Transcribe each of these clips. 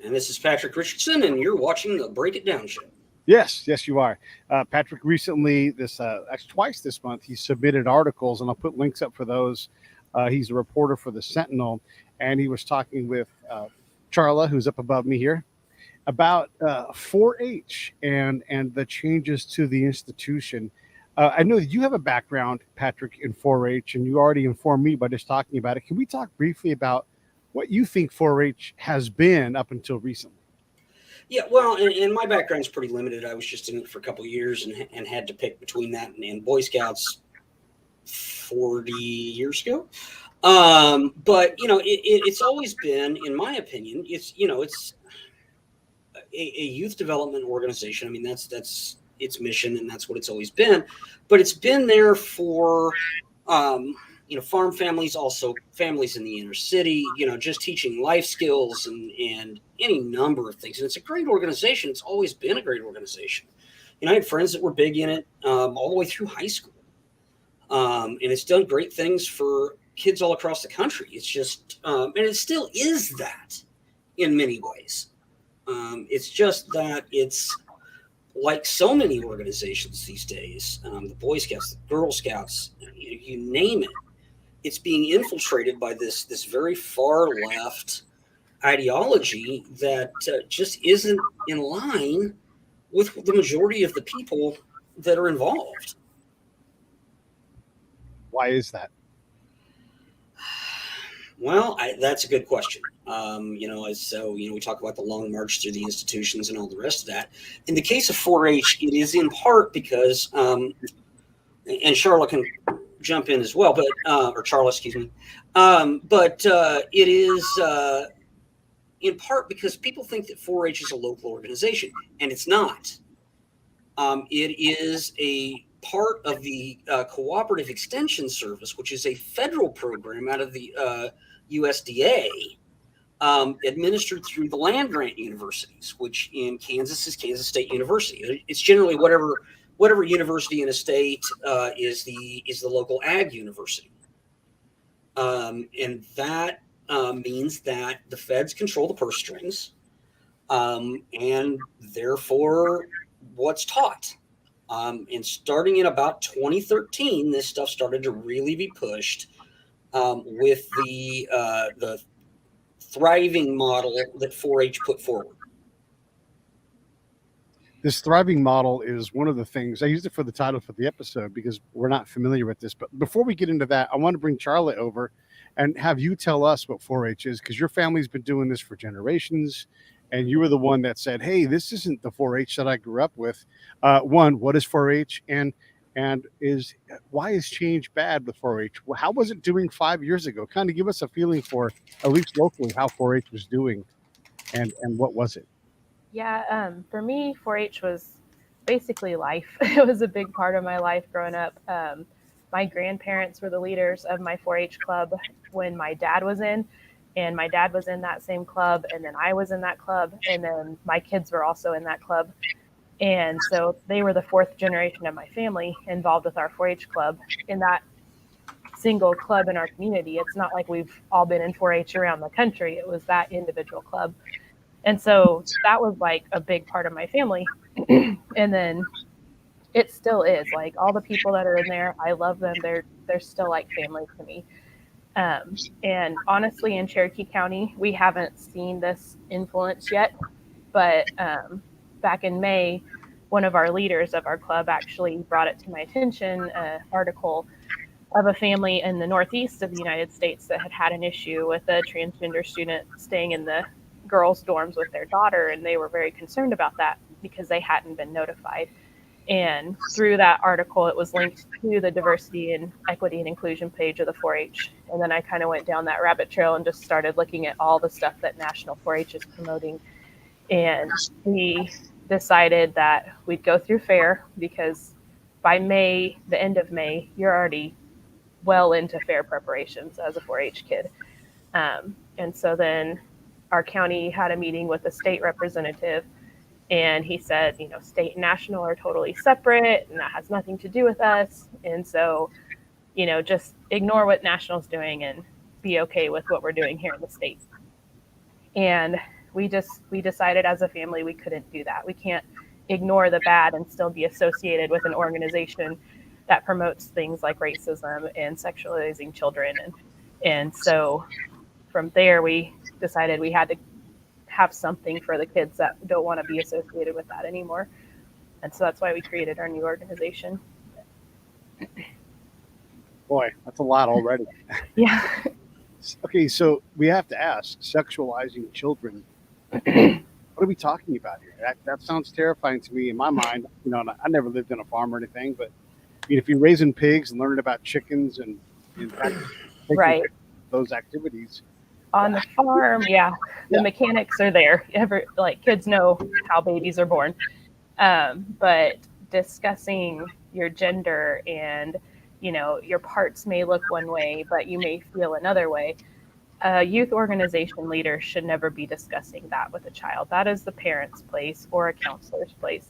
And this is Patrick Richardson, and you're watching the Break It Down Show. Yes, you are. Patrick recently, actually twice this month, he submitted articles, and I'll put links up for those. He's a reporter for the Sentinel, and he was talking with Charla, who's up above me here, about 4-H and the changes to the institution. I know that you have a background, Patrick, in 4-H, and you already informed me by just talking about it. Can we talk briefly about what you think 4-H has been up until recently? Yeah, well, and my background's pretty limited. I was just in it for a couple of years and had to pick between that and Boy Scouts 40 years ago. But, it's always been, in my opinion, it's a youth development organization. I mean, that's its mission, and that's what it's always been. But it's been there for farm families, also families in the inner city, just teaching life skills and any number of things. And it's a great organization. It's always been a great organization. I had friends that were big in it all the way through high school. And it's done great things for kids all across the country. It's just, and it still is that in many ways. It's just that it's like so many organizations these days, the Boy Scouts, the Girl Scouts, you name it. It's being infiltrated by this very far left ideology that just isn't in line with the majority of the people that are involved. Why is that? Well, that's a good question. We talk about the long march through the institutions and all the rest of that. In the case of 4-H, it is in part because, and Charla can jump in as well, but or Charla, excuse me. But it is in part because people think that 4-H is a local organization, and it's not. It is a part of the Cooperative Extension Service, which is a federal program out of the USDA, administered through the land-grant universities, which in Kansas is Kansas State University. It's generally whatever university in a state is the local ag university, and that means that the feds control the purse strings, and therefore what's taught. And starting in about 2013, this stuff started to really be pushed with the thriving model that 4-H put forward. This thriving model is one of the things I used it for the title for the episode because we're not familiar with this. But before we get into that, I want to bring Charla over and have you tell us what 4-H is, because your family's been doing this for generations. And you were the one that said, hey, this isn't the 4-H that I grew up with. One, what is 4-H? And why is change bad with 4-H? How was it doing 5 years ago? Kind of give us a feeling for, at least locally, how 4-H was doing and what was it? Yeah, for me, 4-H was basically life. It was a big part of my life growing up. My grandparents were the leaders of my 4-H club when my dad was in. And my dad was in that same club, and then I was in that club, and then my kids were also in that club. And so they were the fourth generation of my family involved with our 4-H club in that single club in our community. It's not like we've all been in 4-H around the country. It was that individual club. And so that was like a big part of my family. And then it still is. Like all the people that are in there, I love them. They're still like family to me. And honestly, in Cherokee County, we haven't seen this influence yet. But back in May, one of our leaders of our club actually brought it to my attention, an article of a family in the northeast of the United States that had an issue with a transgender student staying in the girls' dorms with their daughter. And they were very concerned about that because they hadn't been notified. And through that article, it was linked to the diversity and equity and inclusion page of the 4-H. And then I kind of went down that rabbit trail and just started looking at all the stuff that National 4-H is promoting. And we decided that we'd go through FAIR because by May, the end of May, you're already well into FAIR preparations as a 4-H kid. And so then our county had a meeting with the state representative. And he said, state and national are totally separate and that has nothing to do with us. And so, just ignore what national's doing and be okay with what we're doing here in the state. And we decided as a family we couldn't do that. We can't ignore the bad and still be associated with an organization that promotes things like racism and sexualizing children. And so from there, we decided we had to have something for the kids that don't want to be associated with that anymore. And so that's why we created our new organization. Boy, that's a lot already. Yeah. Okay, so we have to ask, sexualizing children, what are we talking about here? That sounds terrifying to me in my mind. You know, I never lived in a farm or anything, but I mean, if you're raising pigs and learning about chickens and right, those activities on the farm, the mechanics are there. Like kids know how babies are born, but discussing your gender and your parts may look one way, but you may feel another way. A youth organization leader should never be discussing that with a child. That is the parent's place or a counselor's place.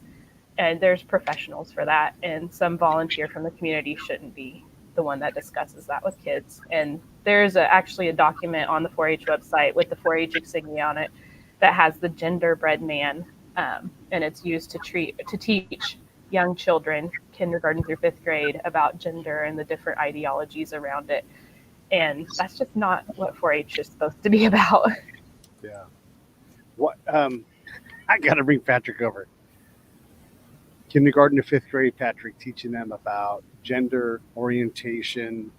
And there's professionals for that. And some volunteer from the community shouldn't be the one that discusses that with kids. And there's actually a document on the 4-H website with the 4-H insignia on it that has the genderbread man. And it's used to teach young children, kindergarten through 5th grade, about gender and the different ideologies around it. And that's just not what 4-H is supposed to be about. Yeah. What? I got to bring Patrick over. Kindergarten to 5th grade, Patrick, teaching them about gender, orientation,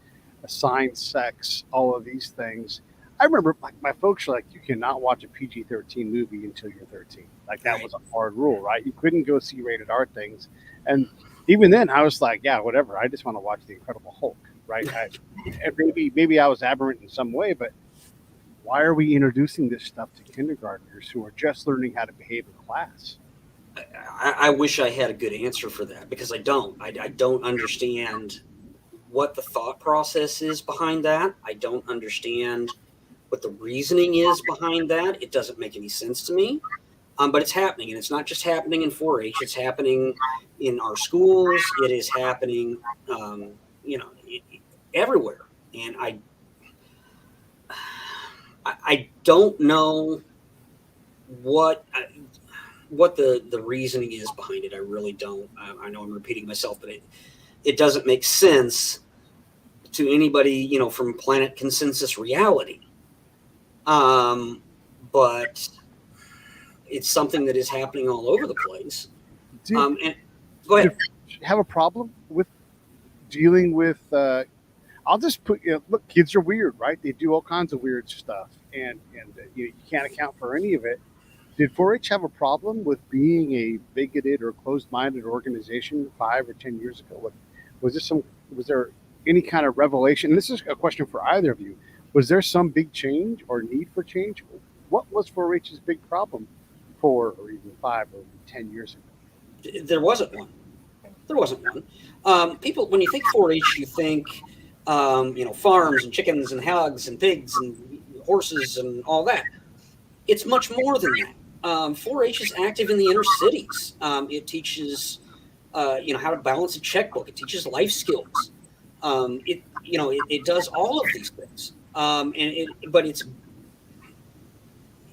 assigned sex, all of these things. I remember my folks were like, you cannot watch a PG-13 movie until you're 13. Like that was a hard rule, right? You couldn't go see rated R things. And even then I was like, yeah, whatever. I just want to watch The Incredible Hulk, right? Maybe I was aberrant in some way, but why are we introducing this stuff to kindergartners who are just learning how to behave in class? I wish I had a good answer for that, because I don't. I don't understand what the thought process is behind that. I don't understand what the reasoning is behind that. It doesn't make any sense to me. But it's happening, and it's not just happening in 4-H. It's happening in our schools. It is happening, everywhere. And I don't know what the reasoning is behind it. I really don't. I know I'm repeating myself, but it doesn't make sense to anybody, from Planet Consensus Reality. But it's something that is happening all over the place. And go ahead. Have a problem with dealing with? I'll just put. Look, kids are weird, right? They do all kinds of weird stuff, and you can't account for any of it. Did 4-H have a problem with being a bigoted or closed-minded organization 5 or 10 years ago? Was there any kind of revelation? And this is a question for either of you. Was there some big change or need for change? What was 4-H's big problem 4 or even 5 or 10 years ago? There wasn't one. People, when you think 4-H, you think, farms and chickens and hogs and pigs and horses and all that. It's much more than that. 4-H is active in the inner cities. It teaches, how to balance a checkbook. It teaches life skills. It does all of these things.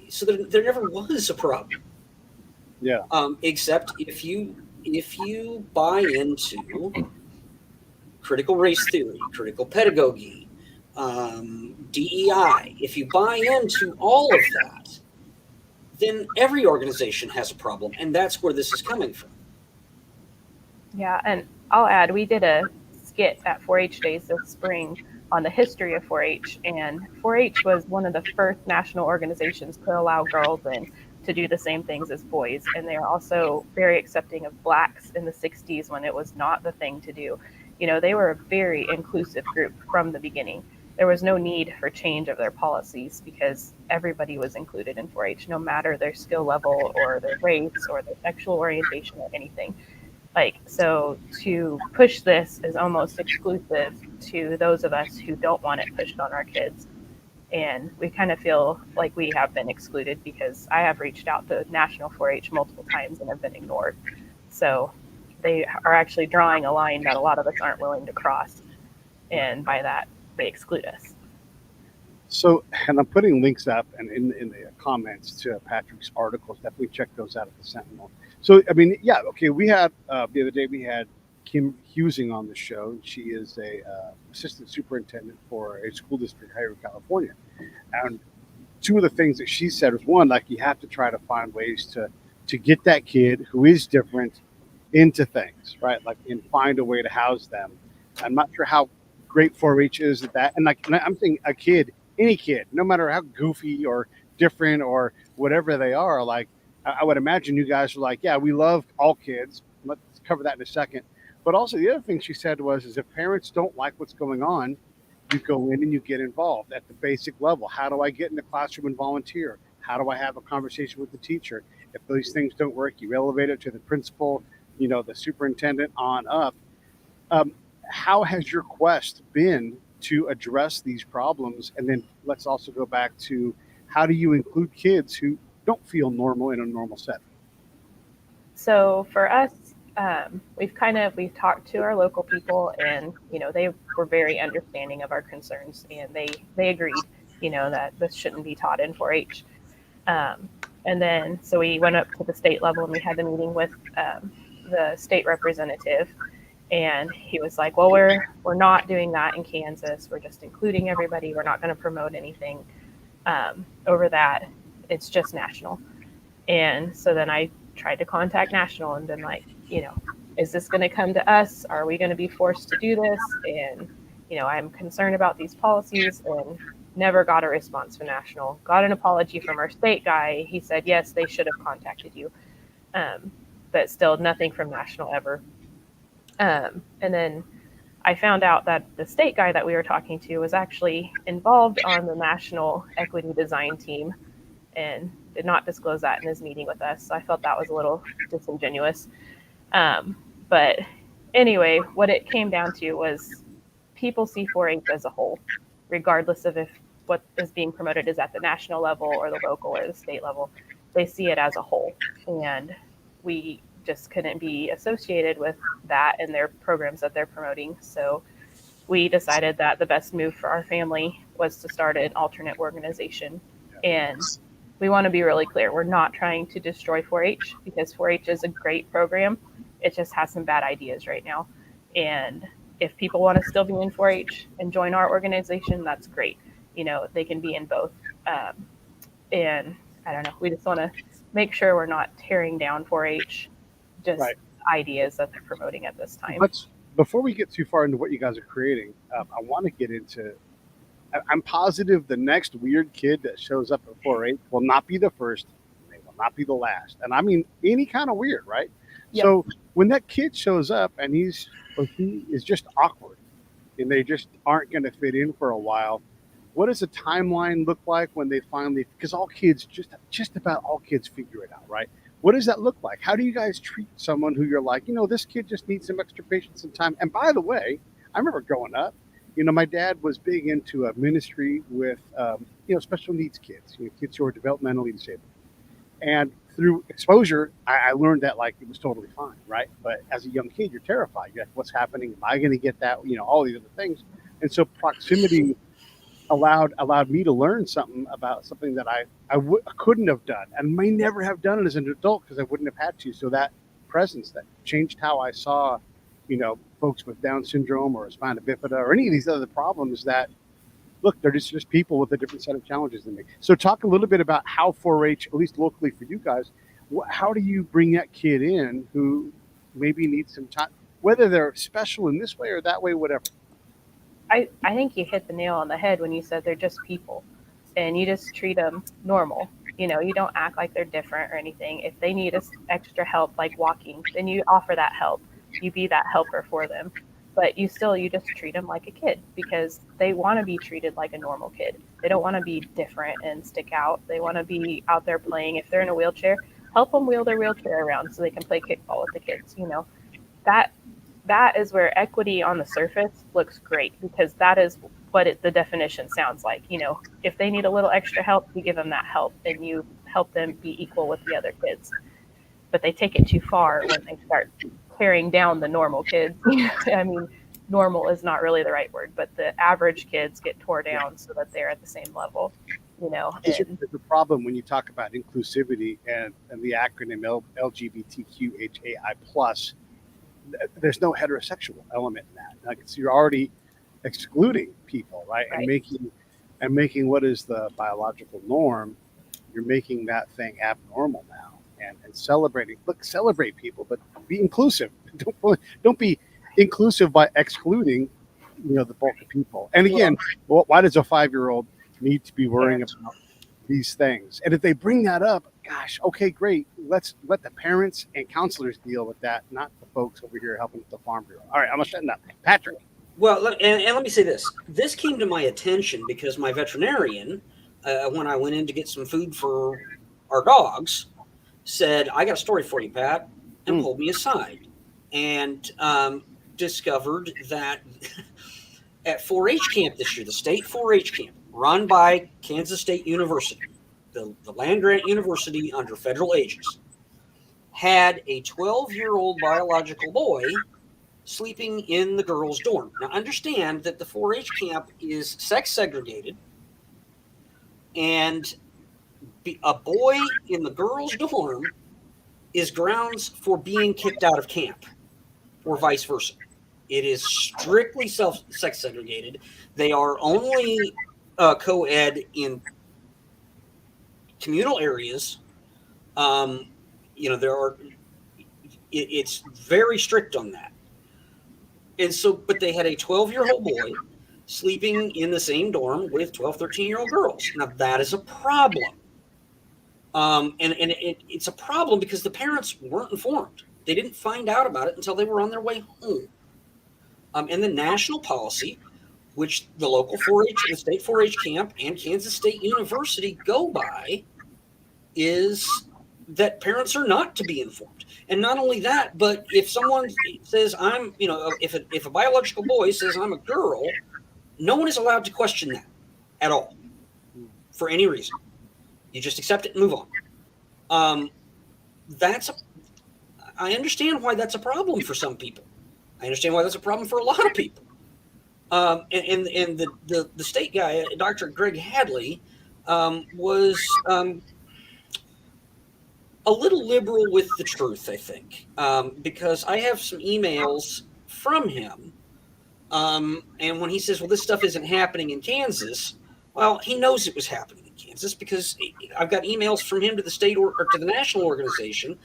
So there never was a problem. Yeah. Except if you buy into critical race theory, critical pedagogy, DEI, if you buy into all of that, then every organization has a problem, and that's where this is coming from. Yeah, and I'll add, we did a skit at 4-H Days this spring on the history of 4-H, and 4-H was one of the first national organizations to allow girls in to do the same things as boys, and they are also very accepting of blacks in the 60s when it was not the thing to do. They were a very inclusive group from the beginning. There was no need for change of their policies because everybody was included in 4-H, no matter their skill level or their race or their sexual orientation or anything. So to push this is almost exclusive to those of us who don't want it pushed on our kids. And we kind of feel like we have been excluded because I have reached out to National 4-H multiple times and have been ignored. So they are actually drawing a line that a lot of us aren't willing to cross. And by that, they exclude us. So, and I'm putting links up and in the comments to Patrick's articles. Definitely check those out at the Sentinel. So, I mean, yeah, okay. We had the other day we had Kim Husing on the show. She is a assistant superintendent for a school district here in California, and two of the things that she said was one, like you have to try to find ways to get that kid who is different into things, right? Like and find a way to house them. I'm not sure how great 4-H is at that. And like I'm thinking a kid, any kid, no matter how goofy or different or whatever they are, like I would imagine you guys are like, yeah, we love all kids. Let's cover that in a second. But also the other thing she said was is if parents don't like what's going on, you go in and you get involved at the basic level. How do I get in the classroom and volunteer? How do I have a conversation with the teacher? If those things don't work, you elevate it to the principal, the superintendent on up. Um, how has your quest been to address these problems? And then let's also go back to how do you include kids who don't feel normal in a normal setting? So for us, we've talked to our local people, and they were very understanding of our concerns, and they agreed, that this shouldn't be taught in 4-H. And then so we went up to the state level and we had the meeting with the state representative, and he was like, well, we're not doing that in Kansas. We're just including everybody. We're not going to promote anything over that. It's just national. And so then I tried to contact national and been like, is this going to come to us? Are we going to be forced to do this? And, I'm concerned about these policies, and never got a response from national. Got an apology from our state guy. He said, yes, they should have contacted you. But still nothing from national ever. And then I found out that the state guy that we were talking to was actually involved on the national equity design team and did not disclose that in his meeting with us. So I felt that was a little disingenuous. But anyway, what it came down to was people see 4-H as a whole, regardless of if what is being promoted is at the national level or the local or the state level. They see it as a whole. And we just couldn't be associated with that and their programs that they're promoting. So we decided that the best move for our family was to start an alternate organization. And we want to be really clear. We're not trying to destroy 4-H, because 4-H is a great program. It just has some bad ideas right now. And if people want to still be in 4-H and join our organization, that's great. They can be in both. And I don't know, we just want to make sure we're not tearing down 4-H, just right. Ideas that they're promoting at this time. Before we get too far into what you guys are creating, I want to get into, I'm positive the next weird kid that shows up at 4-H will not be the first, they will not be the last. And I mean, any kind of weird, right? Yep. So when that kid shows up and he is just awkward and they just aren't going to fit in for a while, what does a timeline look like when they finally, because all kids, just about all kids figure it out, right? What does that look like? How do you guys treat someone who you're like, this kid just needs some extra patience and time? And by the way, I remember growing up, my dad was big into a ministry with, special needs kids, kids who are developmentally disabled. And through exposure, I learned that like it was totally fine, right? But as a young kid, you're terrified. You're like, what's happening? Am I going to get that? All these other things. And so proximity allowed me to learn something about something that I couldn't have done and may never have done it as an adult because I wouldn't have had to. So that presence that changed how I saw, folks with Down syndrome or spina bifida or any of these other problems that, look, they're just people with a different set of challenges than me. So talk a little bit about how 4-H, at least locally for you guys, how do you bring that kid in who maybe needs some time, whether they're special in this way or that way, whatever. I think you hit the nail on the head when you said they're just people, and you just treat them normal. You don't act like they're different or anything. If they need extra help, like walking, then you offer that help. You be that helper for them. But you just treat them like a kid, because they want to be treated like a normal kid. They don't want to be different and stick out. They want to be out there playing. If they're in a wheelchair, help them wheel their wheelchair around so they can play kickball with the kids. That is where equity on the surface looks great, because that is what the definition sounds like. If they need a little extra help, you give them that help and you help them be equal with the other kids. But they take it too far when they start tearing down the normal kids. I mean, normal is not really the right word, but the average kids get tore down so that they're at the same level, you know. There's a problem when you talk about inclusivity and the acronym LGBTQHAI plus. There's no heterosexual element in that. Like, so you're already excluding people, right? Right. And making what is the biological norm, you're making that thing abnormal now. And celebrate people, but be inclusive. Don't be inclusive by excluding, the bulk of people. And again, why does a 5-year-old need to be worrying about these things? And if they bring that up, gosh, okay, great. Let's let the parents and counselors deal with that, not the folks over here helping with the Farm Bureau. All right, I'm gonna shut up. Patrick. Well, and let me say this. This came to my attention because my veterinarian, when I went in to get some food for our dogs, said, "I got a story for you, Pat," and pulled me aside and discovered that at 4-H camp this year, the state 4-H camp run by Kansas State University, the land-grant university under federal aegis, had a 12-year-old biological boy sleeping in the girls' dorm. Now, understand that the 4-H camp is sex segregated, and a boy in the girls' dorm is grounds for being kicked out of camp, or vice versa. It is strictly sex segregated. They are only co-ed in communal areas. It's very strict on that. And so, but they had a 12-year-old boy sleeping in the same dorm with 12, 13-year-old girls. Now, that is a problem. It's a problem because the parents weren't informed. They didn't find out about it until they were on their way home. And the national policy, which the local 4-H, the state 4-H camp, and Kansas State University go by, is that parents are not to be informed. And not only that, but if someone says if a biological boy says I'm a girl, no one is allowed to question that at all for any reason. You just accept it and move on. I understand why that's a problem for some people. I understand why that's a problem for a lot of people. And the state guy, Dr. Greg Hadley, was a little liberal with the truth, I think, because I have some emails from him. And when he says, well, this stuff isn't happening in Kansas, well, he knows it was happening in Kansas because I've got emails from him to the state or to the national organization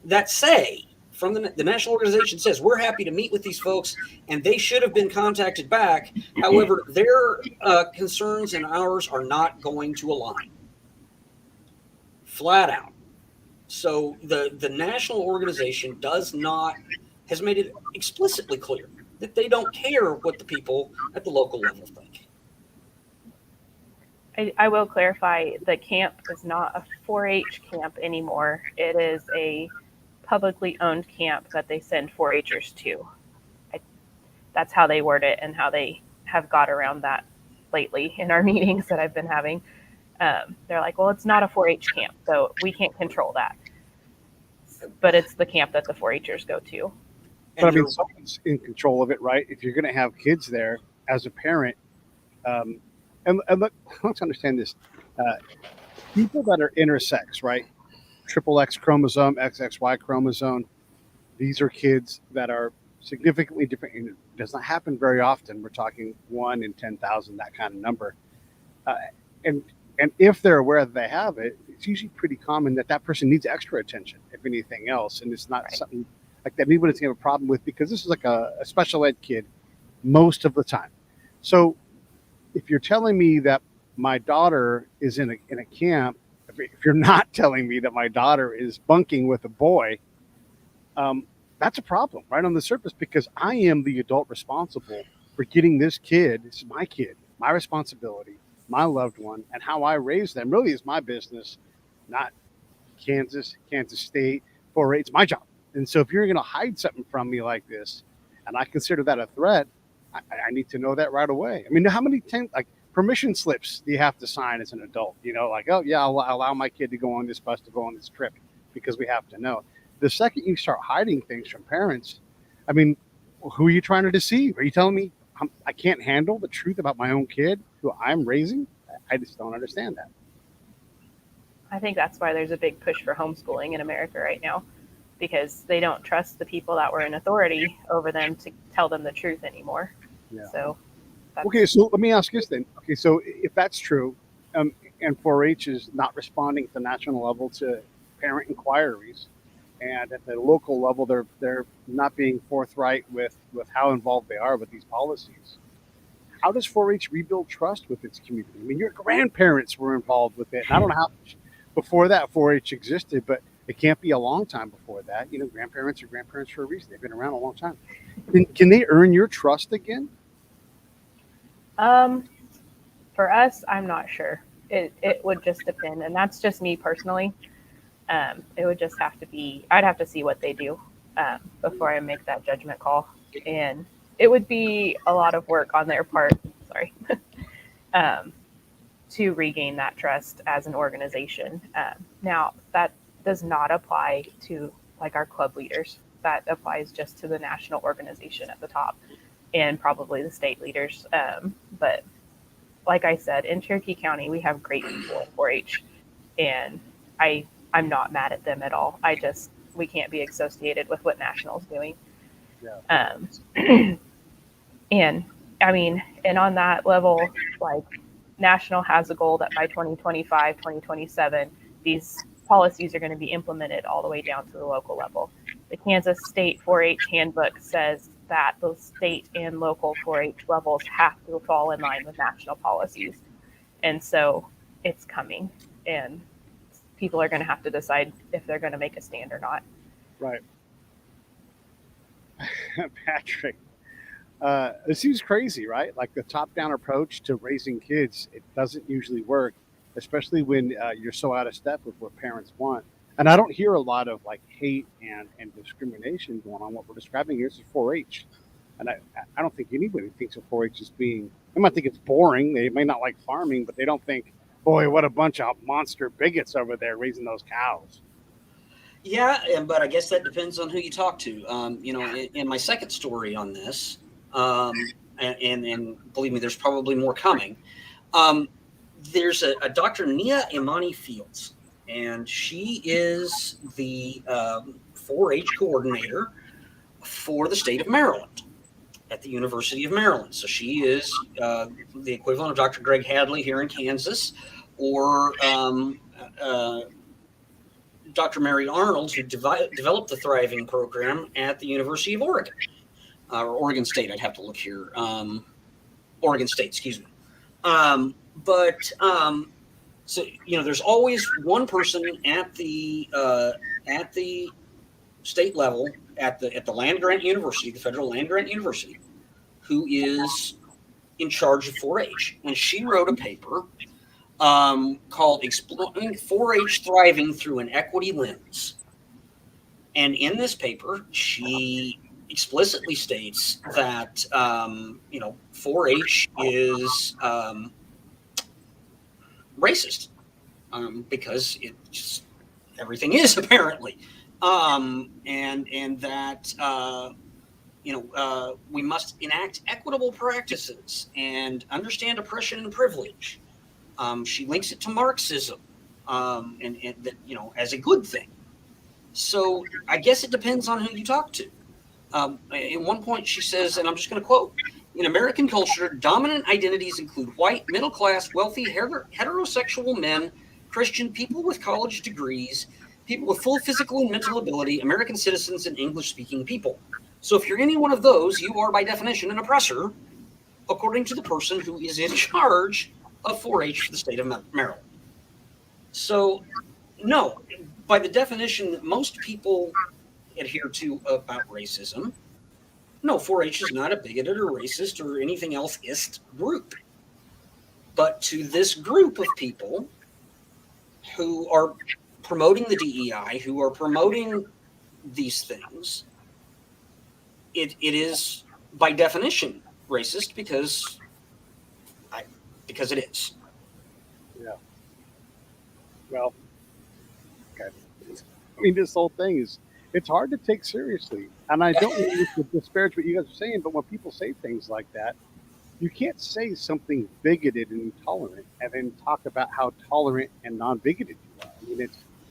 that say, from the national organization says, we're happy to meet with these folks and they should have been contacted back. However, their concerns and ours are not going to align. Flat out. So the national organization has made it explicitly clear that they don't care what the people at the local level think. I will clarify, the camp is not a 4-H camp anymore. It is a publicly owned camp that they send 4-Hers to. That's how they word it and how they have got around that lately in our meetings that I've been having. They're like, well, it's not a 4-H camp, so we can't control that. But it's the camp that the 4-Hers go to. But I mean, someone's in control of it, right? If you're going to have kids there as a parent, and let's understand this. People that are intersex, right? Triple X chromosome, XXY chromosome. These are kids that are significantly different. And it does not happen very often. We're talking 1 in 10,000, that kind of number. And if they're aware that they have it, it's usually pretty common that person needs extra attention, if anything else. And it's not something like that anybody's going to have a problem with, because this is like a special ed kid most of the time. So if you're telling me that my daughter is in a camp, if you're not telling me that my daughter is bunking with a boy, that's a problem right on the surface, because I am the adult responsible for getting this kid. This is my kid, my responsibility, my loved one, and how I raise them really is my business, not Kansas State, 4-H. It's my job. And so if you're going to hide something from me like this, and I consider that a threat, I need to know that right away. I mean, how many permission slips do you have to sign as an adult? Like, oh yeah, I'll allow my kid to go on this bus, to go on this trip, because we have to know. The second you start hiding things from parents, I mean, who are you trying to deceive? Are you telling me I can't handle the truth about my own kid who I'm raising? I just don't understand that. I think that's why there's a big push for homeschooling in America right now, because they don't trust the people that were in authority over them to tell them the truth anymore. Yeah. So, okay, so let me ask this then. Okay, so if that's true, and 4-H is not responding at the national level to parent inquiries, and at the local level they're not being forthright with how involved they are with these policies, how does 4-H rebuild trust with its community? I mean, your grandparents were involved with it, and I don't know how much before that 4-H existed, but it can't be a long time before that. Grandparents are grandparents for a reason. They've been around a long time. Can they earn your trust again? For us, I'm not sure. It would just depend, and that's just me personally. It would just have to be, I'd have to see what they do before I make that judgment call. And it would be a lot of work on their part, sorry, to regain that trust as an organization. Now, that does not apply to like our club leaders. That applies just to the national organization at the top and probably the state leaders. But like I said, in Cherokee County, we have great people in 4-H, and I'm not mad at them at all. We can't be associated with what National's doing. Yeah. And I mean, and on that level, like National has a goal that by 2025, 2027, these policies are going to be implemented all the way down to the local level. The Kansas State 4-H handbook says that the state and local 4-H levels have to fall in line with national policies. And so it's coming, and people are going to have to decide if they're going to make a stand or not. Right. Patrick, it seems crazy, right? Like the top-down approach to raising kids, it doesn't usually work, especially when you're so out of step with what parents want. And I don't hear a lot of like hate and discrimination going on. What we're describing here is 4-H. And I don't think anybody thinks of 4-H as being, they might think it's boring. They may not like farming, but they don't think, boy, what a bunch of monster bigots over there raising those cows. Yeah, but I guess that depends on who you talk to. In my second story on this, and believe me, there's probably more coming. There's a Dr. Nia Imani Fields, and she is the 4-H coordinator for the state of Maryland at the University of Maryland. So she is the equivalent of Dr. Greg Hadley here in Kansas, or Dr. Mary Arnold, who developed the Thriving program at the University of Oregon, or Oregon State. I'd have to look here. Oregon State, excuse me. So there's always one person at the state level at the land grant university, the federal land grant university, who is in charge of 4-H, and she wrote a paper called Exploring 4-H Thriving Through an Equity Lens. And in this paper, she explicitly states that 4-H is racist because it just everything is apparently, and that we must enact equitable practices and understand oppression and privilege. She links it to Marxism, and that as a good thing. So I guess it depends on who you talk to. At one point she says, and I'm just going to quote, "In American culture, dominant identities include white, middle-class, wealthy, heterosexual men, Christian, people with college degrees, people with full physical and mental ability, American citizens, and English-speaking people. So if you're any one of those, you are by definition an oppressor, according to the person who is in charge of 4-H for the state of Maryland." So, no, by the definition that most people adhere to about racism, no, 4-H is not a bigoted or racist or anything else-ist group. But to this group of people who are promoting the DEI, who are promoting these things, it is by definition racist because it is. Yeah. Well, okay. I mean, this whole thing is it's hard to take seriously. And I don't mean to disparage what you guys are saying, but when people say things like that, you can't say something bigoted and intolerant and then talk about how tolerant and non-bigoted you are. I mean,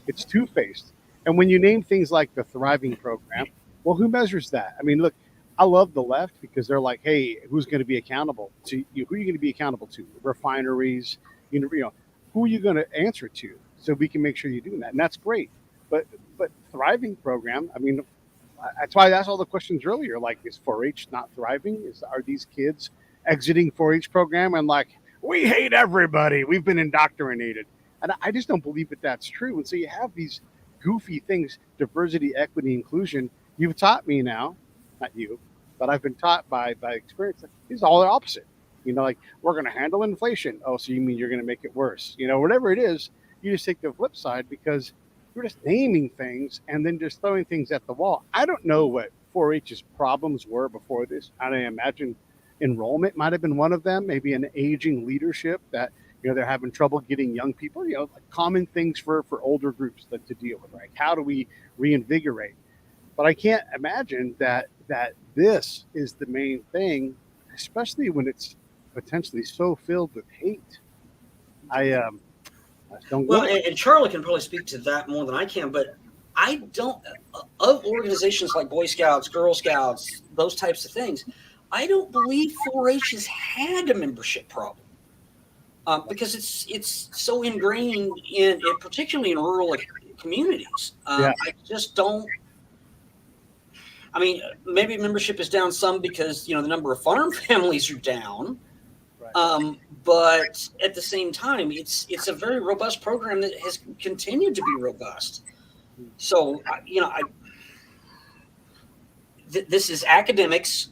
it's two-faced. And when you name things like the Thriving Program, well, who measures that? I mean, look, I love the left because they're like, hey, who's going to be accountable to you? Who are you going to be accountable to? Refineries, who are you going to answer to? So we can make sure you're doing that, and that's great. But Thriving Program, I mean, that's why I asked all the questions earlier. Like, is 4-H not thriving? Are these kids exiting 4-H program and like, we hate everybody, we've been indoctrinated? And I just don't believe that that's true. And so you have these goofy things: diversity, equity, inclusion. You've taught me now, not you, but I've been taught by experience that it's all the opposite. Like, we're going to handle inflation. Oh, so you mean you're going to make it worse? Whatever it is, you just take the flip side because you're just naming things and then just throwing things at the wall. I don't know what 4-H's problems were before this. I imagine enrollment might have been one of them, maybe an aging leadership that, they're having trouble getting young people, like common things for older groups to deal with, right? How do we reinvigorate? But I can't imagine that this is the main thing, especially when it's potentially so filled with hate. I don't. Well, and Charla can probably speak to that more than I can, but I don't, of organizations like Boy Scouts, Girl Scouts, those types of things, I don't believe 4-H has had a membership problem. Because it's so ingrained in it, particularly in rural communities. Yeah. I just don't. I mean, maybe membership is down some because the number of farm families are down. Right. But at the same time, it's a very robust program that has continued to be robust. So this is academics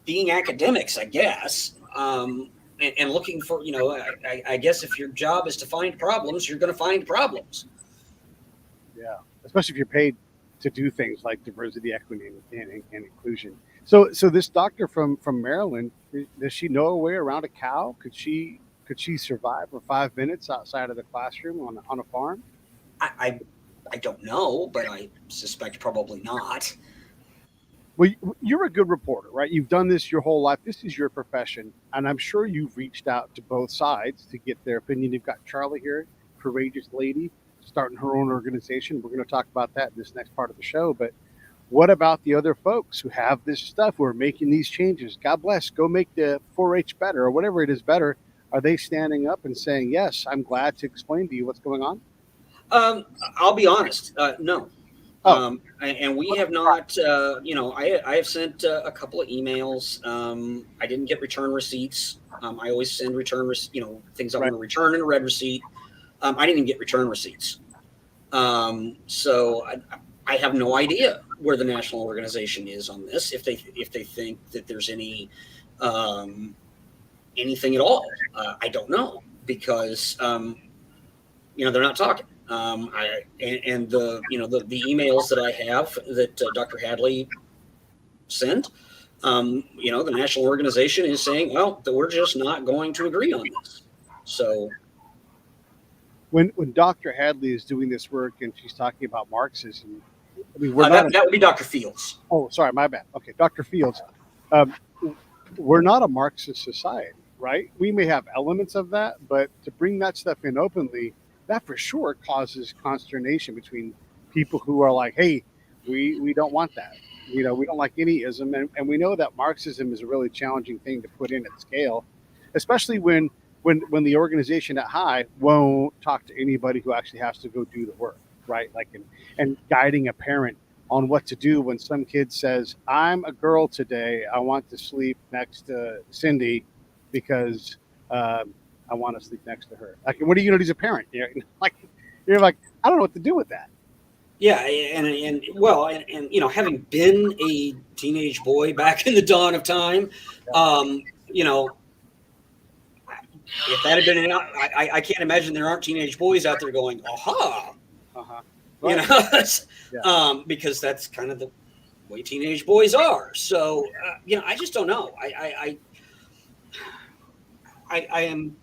being academics, I guess. And looking for, I guess if your job is to find problems, you're going to find problems. Yeah, especially if you're paid to do things like diversity, equity, and inclusion. So this doctor from Maryland, does she know a way around a cow? Could she survive for 5 minutes outside of the classroom on a farm? I don't know, but I suspect probably not. Well, you're a good reporter, right? You've done this your whole life. This is your profession. And I'm sure you've reached out to both sides to get their opinion. You've got Charla here, courageous lady, starting her own organization. We're going to talk about that in this next part of the show. But what about the other folks who have this stuff, who are making these changes? God bless, go make the 4-H better, or whatever it is better. Are they standing up and saying, yes, I'm glad to explain to you what's going on? I'll be honest. No. Oh. And we have not, I have sent a couple of emails. I didn't get return receipts. I always send things I'm going to return in a red receipt. I didn't even get return receipts. So I have no idea where the national organization is on this. If they think that there's anything at all, I don't know, because they're not talking. The emails that I have that Dr. Hadley sent, the national organization is saying, well, that we're just not going to agree on this. So when Dr. Hadley is doing this work and she's talking about Marxism, I mean, that would be Dr. Fields. Oh, sorry, my bad. Okay, Dr. Fields. We're not a Marxist society, right? We may have elements of that, but to bring that stuff in openly, that for sure causes consternation between people who are like, hey, we don't want that. We don't like any ism. And we know that Marxism is a really challenging thing to put in at scale, especially when the organization at High won't talk to anybody who actually has to go do the work, right? Like, and guiding a parent on what to do when some kid says, I'm a girl today, I want to sleep next to Cindy because I want to sleep next to her. Like, what are you going to do as a parent? You're like, I don't know what to do with that. Yeah, and having been a teenage boy back in the dawn of time, if that had been I can't imagine there aren't teenage boys out there going, aha, right. Because that's kind of the way teenage boys are. So, I just don't know. I am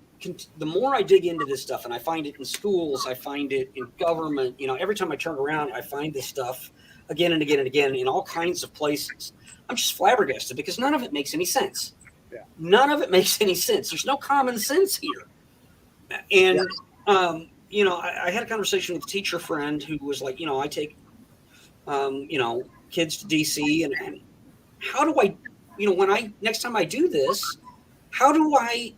the more I dig into this stuff, and I find it in schools, I find it in government, every time I turn around, I find this stuff again and again and again in all kinds of places. I'm just flabbergasted because none of it makes any sense. Yeah. None of it makes any sense. There's no common sense here. And, I had a conversation with a teacher friend who was like, I take, kids to DC, and how do I, next time I do this, how do I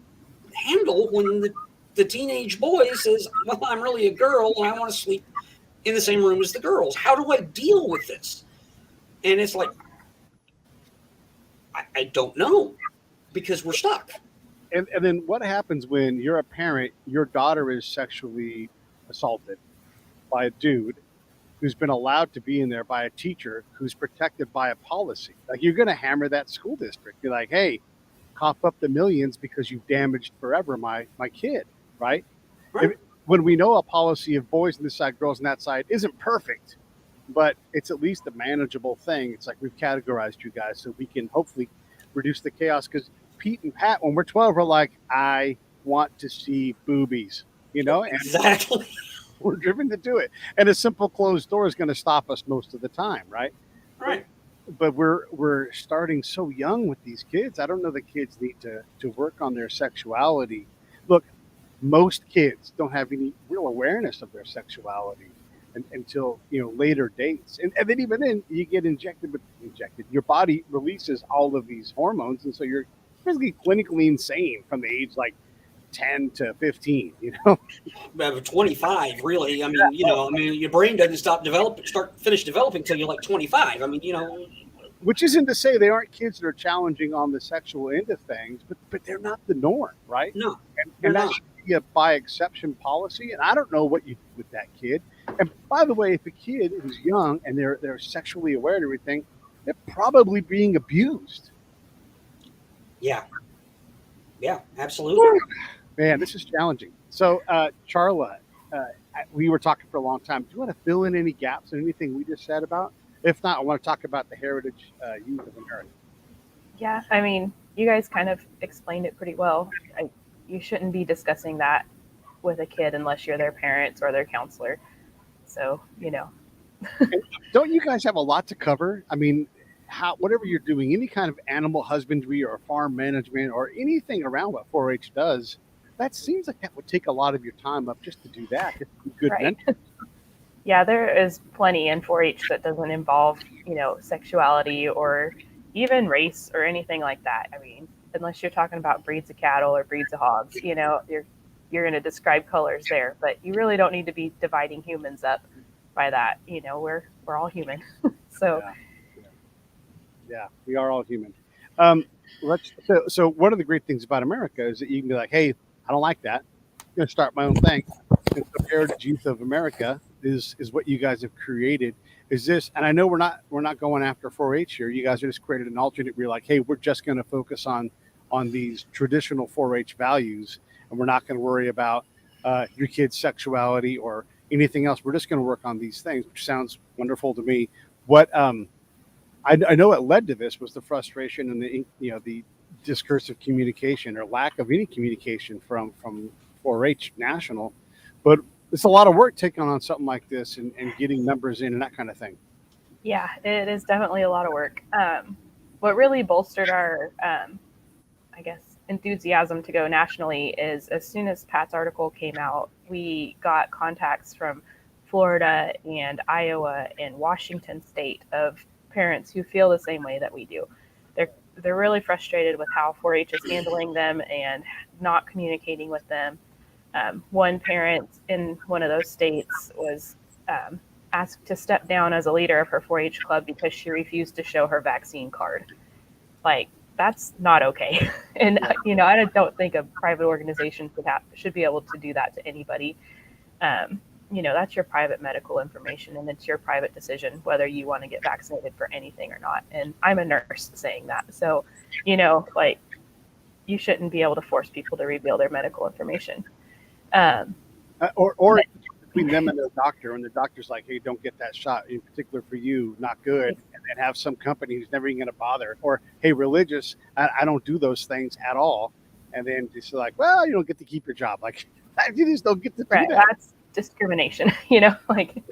handle when the teenage boy says, well, I'm really a girl and I want to sleep in the same room as the girls? How do I deal with this? And it's like, I don't know, because we're stuck. And then what happens when you're a parent, your daughter is sexually assaulted by a dude who's been allowed to be in there by a teacher who's protected by a policy? Like, you're going to hammer that school district. You're like, hey, cough up the millions because you've damaged forever my kid, right? Right. When we know a policy of boys on this side, girls on that side isn't perfect, but it's at least a manageable thing. It's like, we've categorized you guys so we can hopefully reduce the chaos. Because Pete and Pat, when we're 12, are like, I want to see boobies, and Exactly. we're driven to do it. And a simple closed door is going to stop us most of the time, right? Right. But we're starting so young with these kids. I don't know that kids need to work on their sexuality. Look, most kids don't have any real awareness of their sexuality until later dates, and then even then you get injected. Your body releases all of these hormones, and so you're basically clinically insane from the age like 10 to 15. 25, really. I mean, your brain doesn't finish developing until you're like 25. I mean, which isn't to say they aren't kids that are challenging on the sexual end of things, but they're not the norm, right? No, and that should be a by exception policy. And I don't know what you do with that kid. And by the way, if a kid who's young and they're sexually aware and everything, they're probably being abused. Yeah, absolutely. Man, this is challenging. So, Charla, we were talking for a long time. Do you want to fill in any gaps in anything we just said about? If not, I want to talk about the heritage youth of America. Yeah, I mean, you guys kind of explained it pretty well. You shouldn't be discussing that with a kid unless you're their parents or their counselor. So, Don't you guys have a lot to cover? I mean, whatever you're doing, any kind of animal husbandry or farm management or anything around what 4-H does, that seems like that would take a lot of your time up just to do that. It's a good mentor. Yeah, there is plenty in 4-H that doesn't involve, sexuality or even race or anything like that. I mean, unless you're talking about breeds of cattle or breeds of hogs, you're going to describe colors there, but you really don't need to be dividing humans up by that. We're all human. So yeah, we are all human. So one of the great things about America is that you can be like, hey, I don't like that. I'm going to start my own thing. And the Heritage Youth of America is what you guys have created. Is this, and I know we're not going after 4-H here. You guys are just created an alternate where you're like, hey, we're just going to focus on these traditional 4-H values, and we're not going to worry about your kid's sexuality or anything else. We're just going to work on these things, which sounds wonderful to me. What I know what led to this was the frustration and the discursive communication or lack of any communication from 4-H National. But it's a lot of work taking on something like this and getting members in and that kind of thing. Yeah, it is definitely a lot of work. What really bolstered our, enthusiasm to go nationally is as soon as Pat's article came out, we got contacts from Florida and Iowa and Washington State of parents who feel the same way that we do. They're really frustrated with how 4-H is handling them and not communicating with them. One parent in one of those states was asked to step down as a leader of her 4-H club because she refused to show her vaccine card. Like, that's not okay. And, I don't think a private organization should be able to do that to anybody. That's your private medical information, and it's your private decision whether you want to get vaccinated for anything or not. And I'm a nurse saying that. So, you shouldn't be able to force people to reveal their medical information. Or between them and their doctor, and the doctor's like, hey, don't get that shot, in particular for you, not good. And then have some company who's never even going to bother. Or, hey, religious, I don't do those things at all. and then just like, well, you don't get to keep your job. Like, you just don't get to do Right. that. That's discrimination, like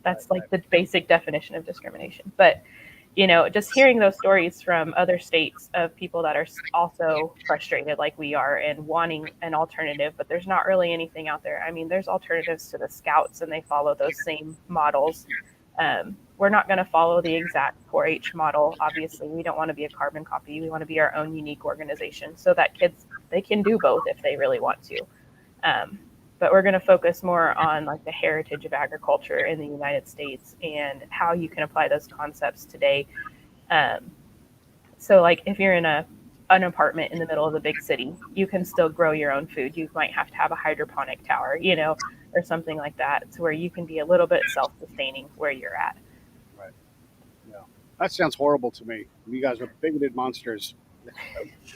that's like the basic definition of discrimination. But, just hearing those stories from other states of people that are also frustrated like we are and wanting an alternative, but there's not really anything out there. I mean, there's alternatives to the Scouts and they follow those same models. We're not going to follow the exact 4-H model. Obviously, we don't want to be a carbon copy. We want to be our own unique organization so that kids, they can do both if they really want to. But we're going to focus more on like the heritage of agriculture in the United States and how you can apply those concepts today. So like if you're in an apartment in the middle of the big city, you can still grow your own food. You might have to have a hydroponic tower, or something like that, to where you can be a little bit self-sustaining where you're at. Right. Yeah. That sounds horrible to me. You guys are bigoted monsters.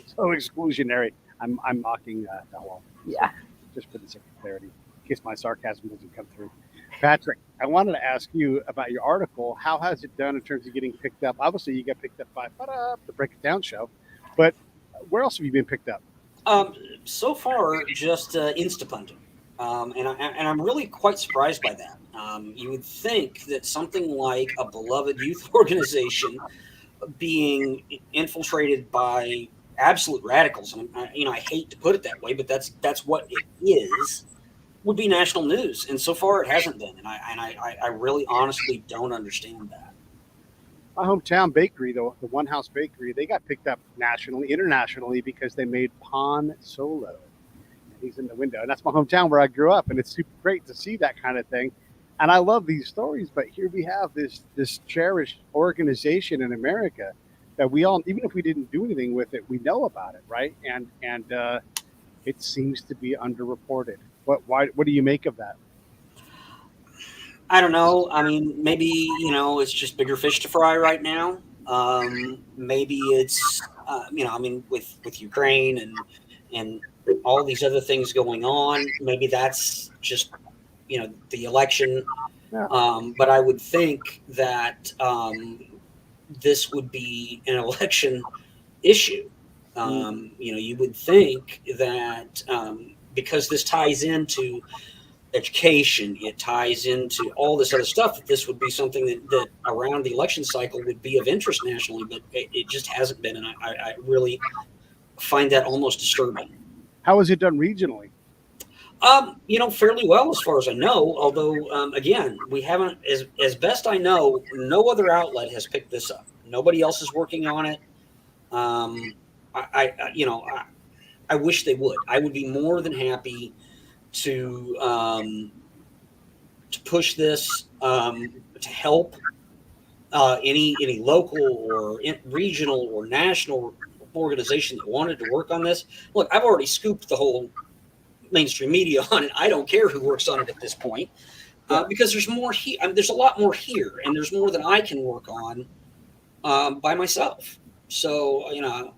So exclusionary. I'm mocking that one. Yeah. Just for the sake of clarity, in case my sarcasm doesn't come through. Patrick, I wanted to ask you about your article. How has it done in terms of getting picked up? Obviously, you got picked up by the Break It Down show, but where else have you been picked up? So far, just Instapunting. And I'm really quite surprised by that. You would think that something like a beloved youth organization being infiltrated by absolute radicals, and I hate to put it that way, but that's what it is, would be national news. And so far, it hasn't been. And I really honestly don't understand that. My hometown bakery, though, the One House Bakery, they got picked up nationally, internationally, because they made Pan Solo. He's in the window, and that's my hometown where I grew up, and it's super great to see that kind of thing. And I love these stories, but here we have this cherished organization in America that we all, even if we didn't do anything with it, we know about it, right? And it seems to be underreported. What do you make of that? I don't know. I mean, maybe it's just bigger fish to fry right now. Maybe it's with Ukraine and all these other things going on. Maybe that's just the election. Yeah. But I would think that this would be an election issue. You would think that because this ties into education, it ties into all this other stuff, that this would be something that around the election cycle would be of interest nationally, but it just hasn't been. And I really find that almost disturbing. How is it done regionally? Fairly well as far as I know, although, again, we haven't, as best I know, no other outlet has picked this up. Nobody else is working on it. I wish they would. I would be more than happy to push this, to help any local or regional or national organization that wanted to work on this. Look, I've already scooped the whole mainstream media on it. I don't care who works on it at this point, because there's more here. There's a lot more here, and there's more than I can work on by myself. So, if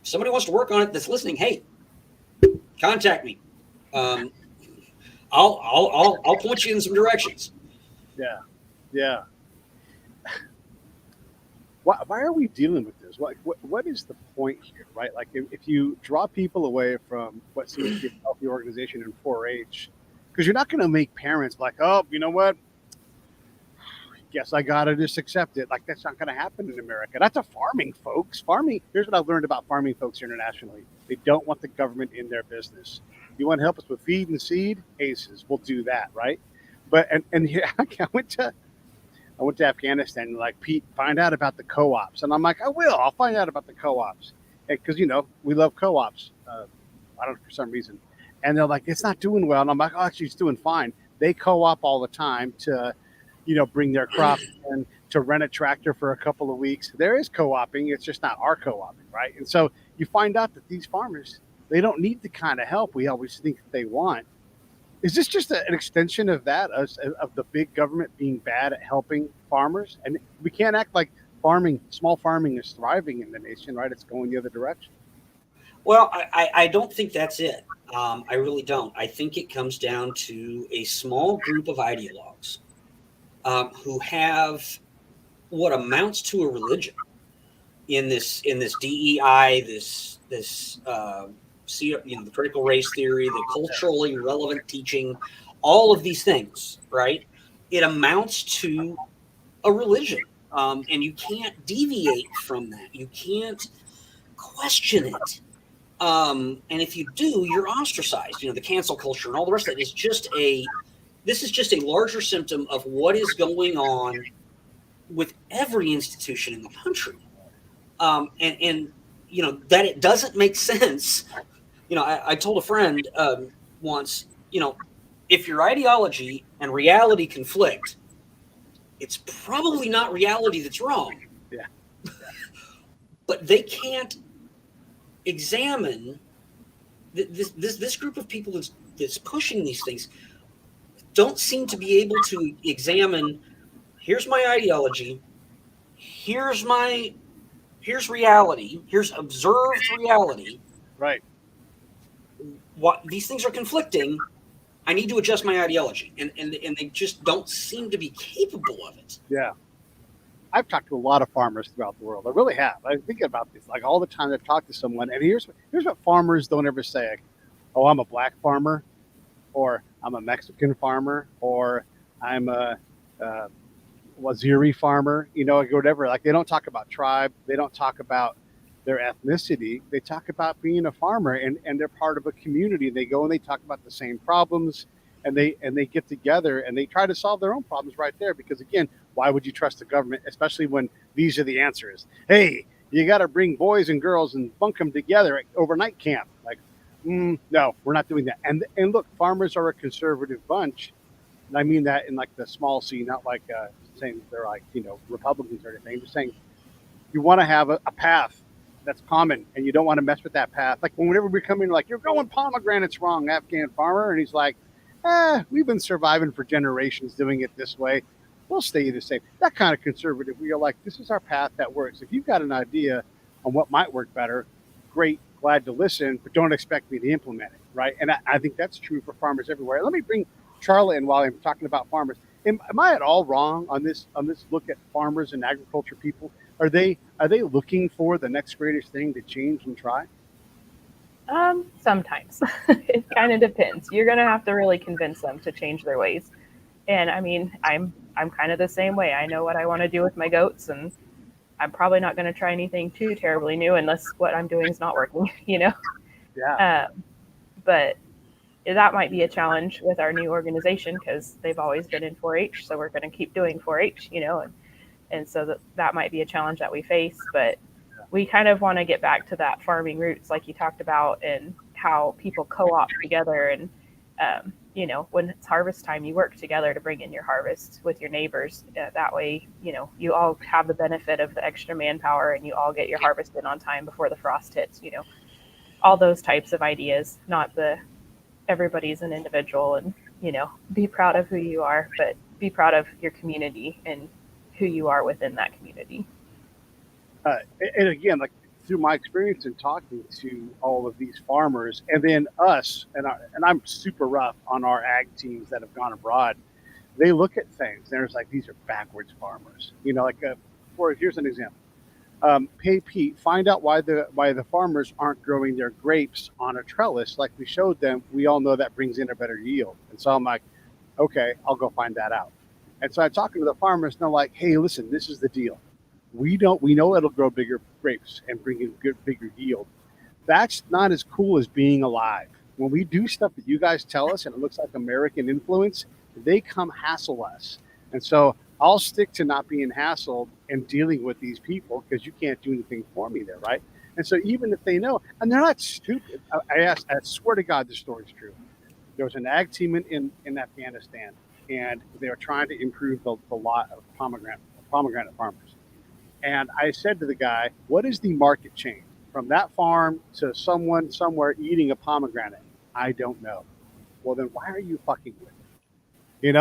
somebody wants to work on it that's listening, hey, contact me. I'll point you in some directions. Yeah. Why are we dealing with this? What is the point here, right? Like, if you draw people away from what seems to be a healthy organization in 4-H, because you're not going to make parents like, oh, you know what? Guess I got to just accept it. Like, that's not going to happen in America. That's a farming, folks. Farming. Here's what I've learned about farming folks internationally. They don't want the government in their business. You want to help us with feed and seed? ACEs. We'll do that, right? But and here, I went to Afghanistan and like, Pete, find out about the co-ops. And I'm like, I'll find out about the co-ops. Because, we love co-ops. I don't know, for some reason. And they're like, it's not doing well. And I'm like, oh, actually, it's doing fine. They co-op all the time to, bring their crops in, to rent a tractor for a couple of weeks. There is co-oping. It's just not our co-oping, right? And so you find out that these farmers, they don't need the kind of help we always think that they want. Is this just an extension of that, of the big government being bad at helping farmers? And we can't act like small farming is thriving in the nation, right? It's going the other direction. Well, I don't think that's it. I really don't. I think it comes down to a small group of ideologues who have what amounts to a religion in this DEI, this the critical race theory, the culturally relevant teaching, all of these things, right? It amounts to a religion, and you can't deviate from that. You can't question it. And if you do, you're ostracized. The cancel culture and all the rest of it is this is just a larger symptom of what is going on with every institution in the country. And that it doesn't make sense. I told a friend once, if your ideology and reality conflict, it's probably not reality that's wrong. Yeah. But they can't examine this group of people that's pushing these things don't seem to be able to examine, here's my ideology, here's reality, here's observed reality. Right. What these things are conflicting, I need to adjust my ideology. And they just don't seem to be capable of it. Yeah. I've talked to a lot of farmers throughout the world. I really have. I think about this like all the time. I've talked to someone, and here's what farmers don't ever say. Like, oh, I'm a black farmer, or I'm a Mexican farmer, or I'm a Waziri farmer, or whatever. Like, they don't talk about tribe. They don't talk about their ethnicity. They talk about being a farmer, and they're part of a community. They go and they talk about the same problems, and they get together and they try to solve their own problems right there. Because again, why would you trust the government, especially when these are the answers? Hey, you got to bring boys and girls and bunk them together at overnight camp. Like, no, we're not doing that. And look, farmers are a conservative bunch. And I mean that in like the small C, not like saying they're like, Republicans or anything. Just saying you want to have a path that's common, and you don't want to mess with that path. Like whenever we come in, like, you're growing pomegranates wrong, Afghan farmer. And he's like, we've been surviving for generations doing it this way. We'll stay the same. That kind of conservative, we are like, this is our path that works. If you've got an idea on what might work better, great, glad to listen, but don't expect me to implement it, right? And I think that's true for farmers everywhere. Let me bring Charla in while I'm talking about farmers. Am I at all wrong on this look at farmers and agriculture people? Are they looking for the next greatest thing to change and try? Sometimes. It kind of depends. You're going to have to really convince them to change their ways. And I mean, I'm kind of the same way. I know what I want to do with my goats, and I'm probably not going to try anything too terribly new unless what I'm doing is not working, Yeah. But that might be a challenge with our new organization because they've always been in 4-H. So we're going to keep doing 4-H, and so that might be a challenge that we face. But we kind of want to get back to that farming roots, like you talked about, and how people co-op together. And, when it's harvest time, you work together to bring in your harvest with your neighbors. That way, you all have the benefit of the extra manpower and you all get your harvest in on time before the frost hits, all those types of ideas, not everybody's an individual and, be proud of who you are, but be proud of your community and who you are within that community. And again, like through my experience in talking to all of these farmers, and then us, and I'm super rough on our ag teams that have gone abroad. They look at things, and it's like, these are backwards farmers. Here's an example. Hey Pete, find out why the farmers aren't growing their grapes on a trellis like we showed them. We all know that brings in a better yield. And so I'm like, okay, I'll go find that out. And so I'm talking to the farmers, and they're like, hey, listen, this is the deal. We know it'll grow bigger grapes and bring in bigger yield. That's not as cool as being alive. When we do stuff that you guys tell us and it looks like American influence, they come hassle us. And so I'll stick to not being hassled and dealing with these people because you can't do anything for me there, right? And so even if they know, and they're not stupid, I swear to God, this story's true. There was an ag team in Afghanistan, and they were trying to improve the lot of pomegranate farmers. And I said to the guy, what is the market chain from that farm to someone somewhere eating a pomegranate? I don't know. Well, then why are you fucking with me?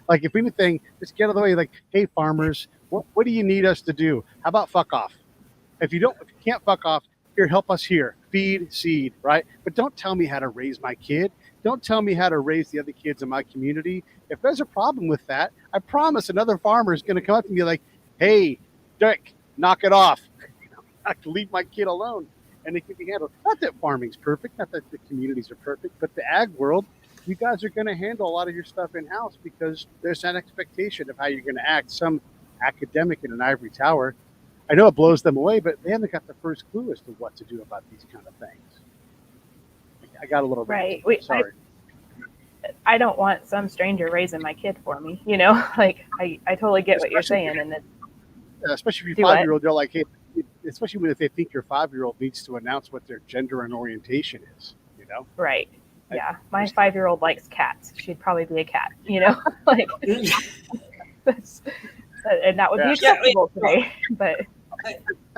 Like, if anything, just get out of the way. Like, hey, farmers, what do you need us to do? How about fuck off? If you can't fuck off, here, help us here. Feed, seed, right? But don't tell me how to raise my kid. Don't tell me how to raise the other kids in my community. If there's a problem with that, I promise another farmer is going to come up to me like, hey, Dick, knock it off. I have to leave my kid alone. and it can be handled. Not that farming's perfect, not that the communities are perfect, but the ag world, you guys are going to handle a lot of your stuff in house because there's an expectation of how you're going to act. Some academic in an ivory tower, I know it blows them away, but they haven't got the first clue as to what to do about these kind of things. I got a little Right. sorry. I don't want some stranger raising my kid for me, like I totally get what you're saying. And especially if you're 5-year-old, you're like, hey, especially if they think your 5-year-old needs to announce what their gender and orientation is, Right. Yeah. My 5-year-old likes cats. She'd probably be a cat, like, and that would be acceptable today. But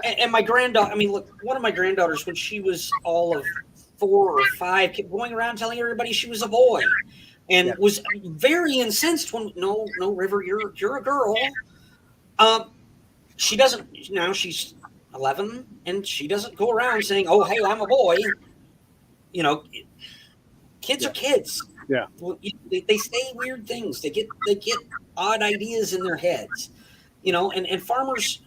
and my granddaughter, look, one of my granddaughters, when she was all of 4 or 5, kept going around telling everybody she was a boy, and was very incensed when no, River, you're a girl. She doesn't now. She's 11, and she doesn't go around saying, "Oh, hey, I'm a boy." Kids are kids. Yeah, they say weird things. They get odd ideas in their heads. And farmers,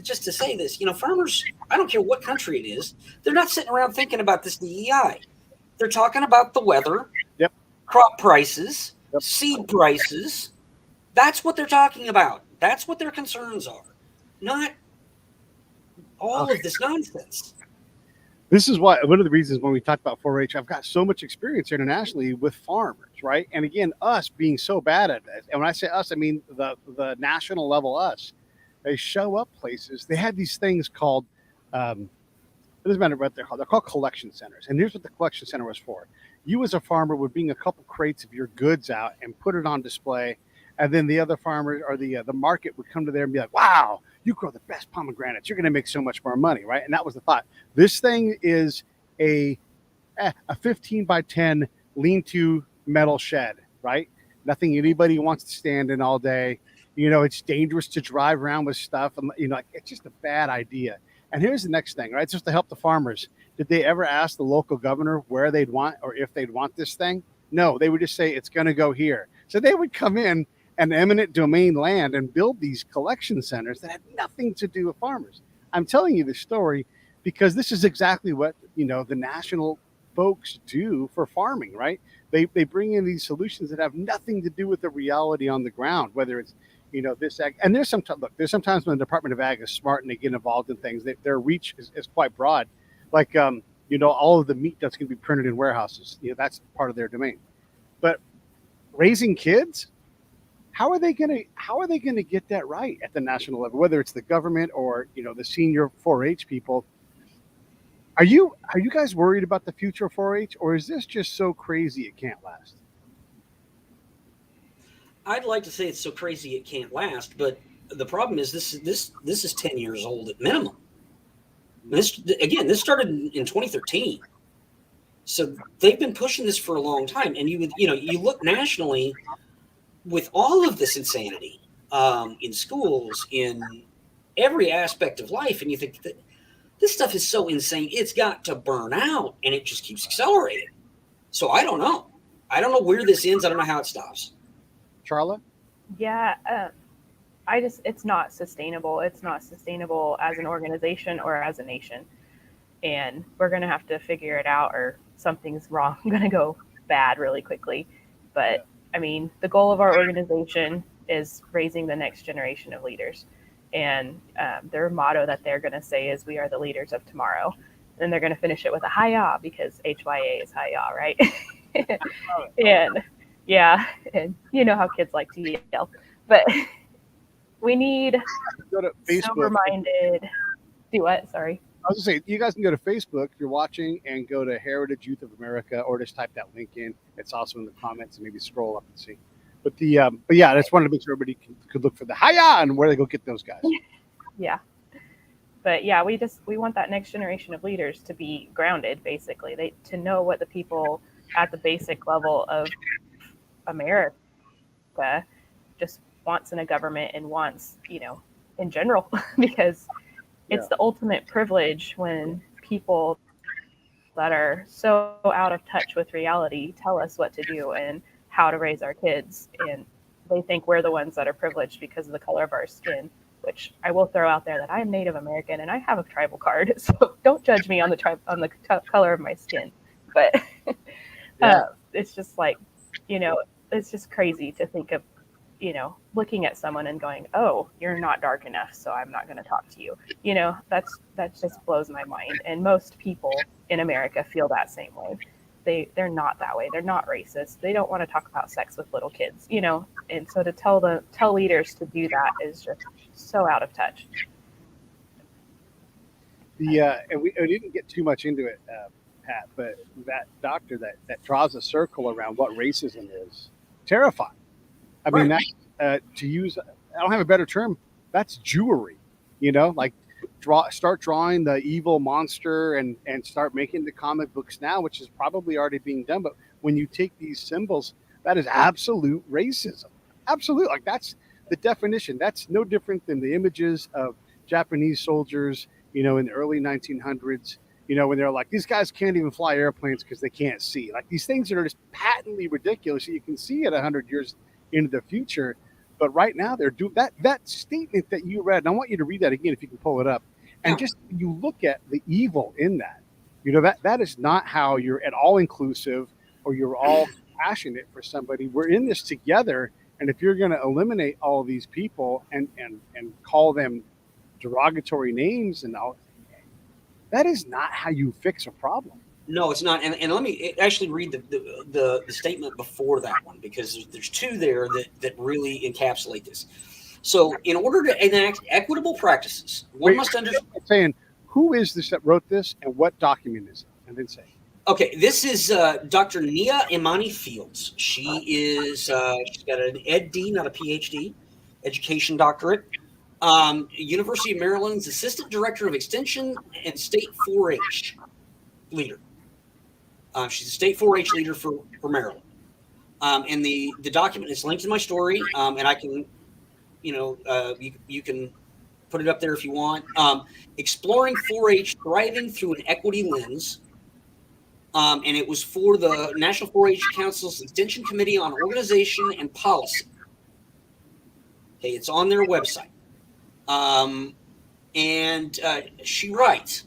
just to say this, farmers, I don't care what country it is, they're not sitting around thinking about this DEI. They're talking about the weather, crop prices, seed prices. That's what they're talking about. That's what their concerns are, not all of this nonsense. This is why one of the reasons when we talked about 4-H, I've got so much experience internationally with farmers, right? And again, us being so bad at it. And when I say us, I mean the national level us. They show up places. They had these things called, it doesn't matter what they're called. They're called collection centers. And here's what the collection center was for. You as a farmer would bring a couple crates of your goods out and put it on display. And then the other farmers or the market would come to there and be like, wow, you grow the best pomegranates. You're going to make so much more money, right? And that was the thought. This thing is a 15 by 10 lean-to metal shed, right? Nothing anybody wants to stand in all day. It's dangerous to drive around with stuff. And, it's just a bad idea. And here's the next thing, right? Just to help the farmers. Did they ever ask the local governor where they'd want or if they'd want this thing? No, they would just say it's going to go here. So they would come in and eminent domain land and build these collection centers that had nothing to do with farmers. I'm telling you this story because this is exactly what, the national folks do for farming, right? They bring in these solutions that have nothing to do with the reality on the ground, whether it's, this ag. And there's sometimes when the Department of Ag is smart and they get involved in things, their reach is quite broad. Like, all of the meat that's going to be printed in warehouses, that's part of their domain. But raising kids, how are they going to get that right at the national level, whether it's the government or, the senior 4-H people? Are you guys worried about the future of 4-H, or is this just so crazy it can't last? I'd like to say it's so crazy it can't last, but the problem is this is 10 years old at minimum. This started in 2013. So they've been pushing this for a long time. And you look nationally with all of this insanity in schools, in every aspect of life, and you think that this stuff is so insane, it's got to burn out, and it just keeps accelerating. So I don't know. I don't know where this ends. I don't know how it stops. Charla? Yeah, it's not sustainable. It's not sustainable as an organization or as a nation. And we're going to have to figure it out, or something's wrong, going to go bad really quickly. But the goal of our organization is raising the next generation of leaders. And their motto that they're going to say is, we are the leaders of tomorrow. And they're going to finish it with a hi-ya, because HYA is hi-ya, right? And yeah, and how kids like to yell. But we need sober-minded. Do what? Sorry. I was going to say, you guys can go to Facebook if you're watching and go to Heritage Youth of America, or just type that link in. It's also in the comments, and maybe scroll up and see. But I just wanted to make sure everybody could look for the hi-ya and where they go get those guys. Yeah. But yeah, we want that next generation of leaders to be grounded, basically. To know what the people at the basic level of America just wants in a government and wants, in general, because it's the ultimate privilege when people that are so out of touch with reality tell us what to do and how to raise our kids. And they think we're the ones that are privileged because of the color of our skin, which I will throw out there that I am Native American and I have a tribal card. So don't judge me on the color of my skin. But it's just like, it's just crazy to think of, looking at someone and going, oh, you're not dark enough, so I'm not going to talk to you. That just blows my mind. And most people in America feel that same way. They're not that way. They're not racist. They don't want to talk about sex with little kids, and so to tell leaders to do that is just so out of touch. And we didn't get too much into it, Pat, but that doctor that draws a circle around what racism is, terrifying. I mean, that, to use, I don't have a better term, that's Jewery, like start drawing the evil monster and start making the comic books now, which is probably already being done. But when you take these symbols, that is absolute racism. Absolute. Like, that's the definition. That's no different than the images of Japanese soldiers, in the early 1900s, when they're like, these guys can't even fly airplanes because they can't see. Like, these things that are just patently ridiculous. You can see it 100 years into the future. But right now they're doing that statement that you read. And I want you to read that again if you can pull it up. And just you look at the evil in that. That is not how you're at all inclusive or you're all passionate for somebody. We're in this together. And if you're going to eliminate all of these people and call them derogatory names and all, that is not how you fix a problem. No, it's not. And let me actually read the statement before that one, because there's two there that really encapsulate this. So in order to enact equitable practices, one must understand. Saying, who is this that wrote this and what document is it? And then say. Okay, this is Dr. Nia Imani Fields. She is, she's got an Ed.D., not a PhD, education doctorate. University of Maryland's Assistant Director of Extension and State 4-H leader. She's a State 4-H leader for Maryland. And the document is linked in my story, and I can, you can put it up there if you want. Exploring 4-H Thriving Through an Equity Lens. And it was for the National 4-H Council's Extension Committee on Organization and Policy. Okay, it's on their website. And she writes,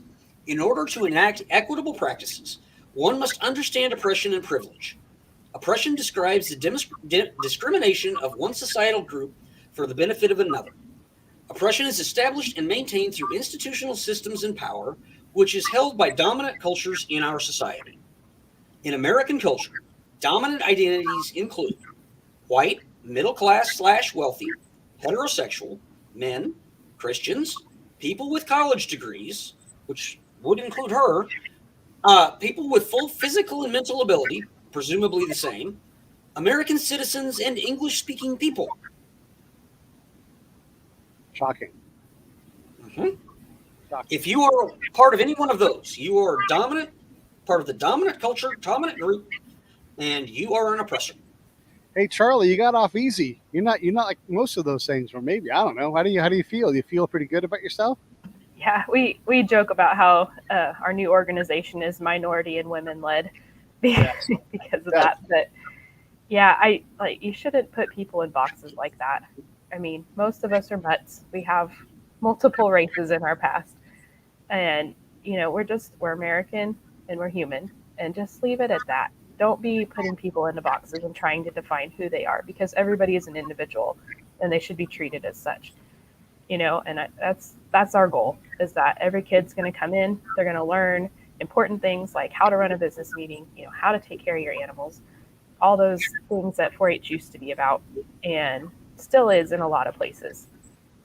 in order to enact equitable practices, one must understand oppression and privilege. Oppression describes the discrimination of one societal group for the benefit of another. Oppression is established and maintained through institutional systems and power, which is held by dominant cultures in our society. In American culture, dominant identities include white, middle class / wealthy, heterosexual, men, Christians, people with college degrees, which would include her, people with full physical and mental ability, presumably the same, American citizens, and English-speaking people. Shocking. Mm-hmm. Shocking. If you are part of any one of those, you are dominant, part of the dominant culture, dominant group, and you are an oppressor. Hey, Charlie, you got off easy. You're not like most of those things, or maybe, I don't know. How do you feel? Do you feel pretty good about yourself? Yeah, we joke about how our new organization is minority and women led because of that. But yeah, you shouldn't put people in boxes like that. I mean, most of us are mutts. We have multiple races in our past, and we're American and we're human, and just leave it at that. Don't be putting people into boxes and trying to define who they are, because everybody is an individual and they should be treated as such. And that's our goal, is that every kid's going to come in, they're going to learn important things like how to run a business meeting, how to take care of your animals, all those things that 4-H used to be about and still is in a lot of places.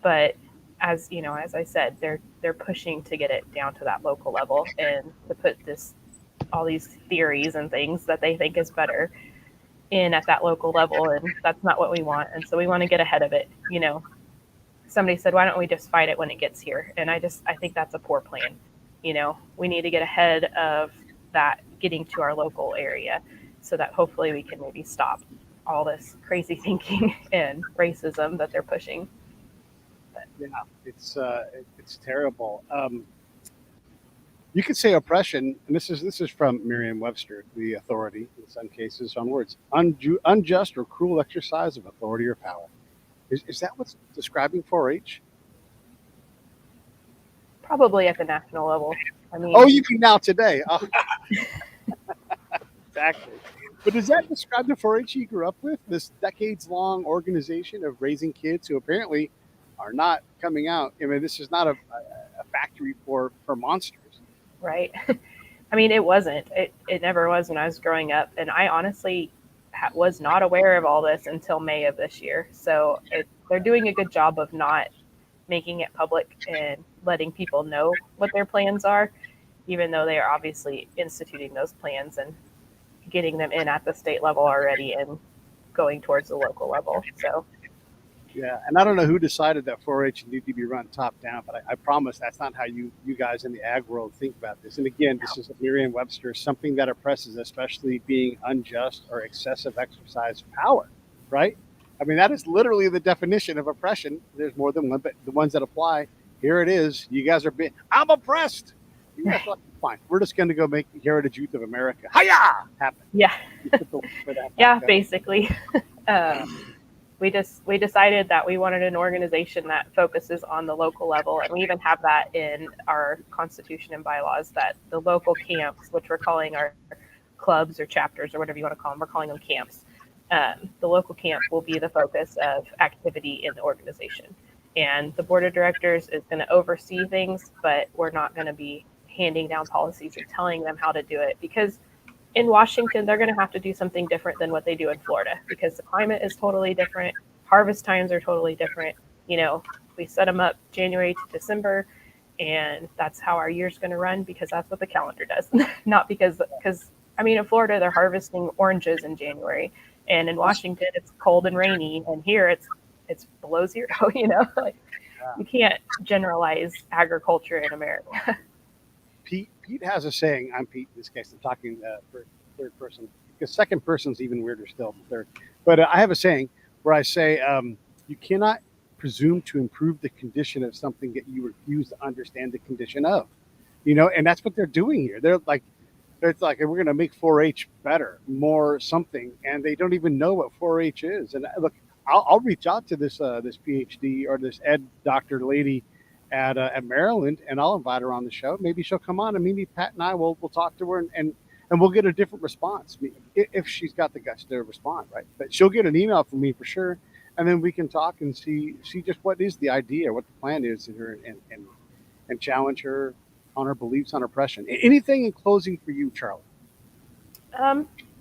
But as I said, they're pushing to get it down to that local level and to put all these theories and things that they think is better in at that local level, and that's not what we want. And so we want to get ahead of it. Somebody said, why don't we just fight it when it gets here? And I think that's a poor plan. We need to get ahead of that getting to our local area so that hopefully we can maybe stop all this crazy thinking and racism that they're pushing. But, yeah, it's terrible. You could say oppression, and this is from Merriam-Webster, the authority in some cases on words, unjust or cruel exercise of authority or power. Is that what's describing 4-H? Probably at the national level. I mean, Oh, you mean now today? Oh. Exactly. But does that describe the 4-H you grew up with? This decades-long organization of raising kids who apparently are not coming out. I mean, this is not a factory for monsters. right. I mean, it wasn't. It never was when I was growing up. And I honestly was not aware of all this until May of this year. So they're doing a good job of not making it public and letting people know what their plans are, even though they are obviously instituting those plans and getting them in at the state level already and going towards the local level. So yeah, and I don't know who decided that 4-H needed to be run top down, but I promise that's not how you guys in the ag world think about this. And again, this is a Merriam-Webster, something that oppresses, especially being unjust or excessive exercise of power, right? I mean, that is literally the definition of oppression. There's more than one, but the ones that apply, here it is. You guys are being, I'm oppressed. You guys are like, fine, we're just going to go make the Heritage Youth of America Hiya! Happen. Yeah. Yeah, basically. We decided that we wanted an organization that focuses on the local level, and we even have that in our constitution and bylaws, that the local camps, which we're calling our clubs or chapters or whatever you want to call them, we're calling them camps. The local camp will be the focus of activity in the organization. And the board of directors is going to oversee things, but we're not going to be handing down policies and telling them how to do it, because in Washington, they're going to have to do something different than what they do in Florida, because the climate is totally different. Harvest times are totally different. You know, we set them up January to December, and that's how our year's going to run, because that's what the calendar does. Not because, I mean, in Florida, they're harvesting oranges in January, and in Washington, it's cold and rainy, and here it's below zero, you know? Like, you can't generalize agriculture in America. Pete has a saying. I'm Pete in this case. I'm talking for third person, because second person's even weirder still than third. But I have a saying where I say, you cannot presume to improve the condition of something that you refuse to understand the condition of. You know, and that's what they're doing here. It's like we're going to make 4-H better, more something, and they don't even know what 4-H is. And look, I'll reach out to this PhD or this ed doctor lady at Maryland, and I'll invite her on the show. Maybe she'll come on, and maybe Pat and I will talk to her, and we'll get a different response if she's got the guts to respond, right? But she'll get an email from me for sure, and then we can talk and see just what is the idea, what the plan is to her, and challenge her on her beliefs on oppression. Anything in closing for you, Charla?